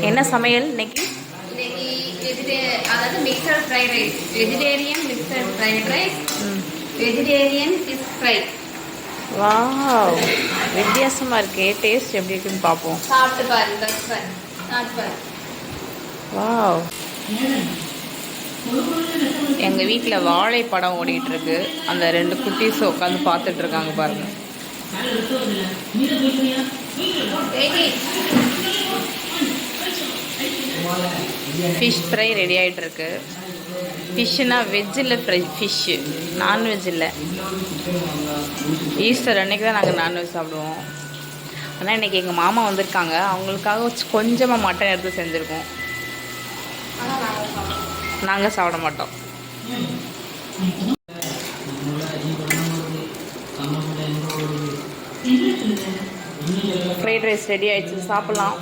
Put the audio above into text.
என்ன சமையல் இன்னைக்கு? அதாவது mixture fried rice, vegetarian mixture fried rice, vegetarian fish fry. Wow, வித்தியாசமாக இருக்கே. டேஸ்ட் எப்படி இருக்குன்னு பார்ப்போம். சாப்பிட்டு பாருங்க, சாப்பிட்டு பாரு. வாவ், எங்கள் வீட்டில் வாழைப்படம் ஓடிட்டு இருக்கு. அந்த 2 குட்டீஸ் உட்காந்து பார்த்துட்டு இருக்காங்க பாருங்க. ஃபிஷ் ஃப்ரை ரெடி ஆகிட்டு இருக்கு. ஃபிஷ்ஷுனா வெஜ்ஜில் ஃப்ரை ஃபிஷ்ஷு, நான்வெஜ் இல்லை. ஈஸ்டர் அன்னைக்கு தான் நாங்கள் நான்வெஜ் சாப்பிடுவோம். ஆனால் இன்றைக்கி எங்கள் மாமா வந்திருக்காங்க, அவங்களுக்காக கொஞ்சமாக மட்டன் எடுத்து செஞ்சுருக்கோம். நாங்கள் சாப்பிட மாட்டோம். ஃப்ரைட் ரைஸ் ரெடி ஆகிடுச்சு, சாப்பிட்லாம்.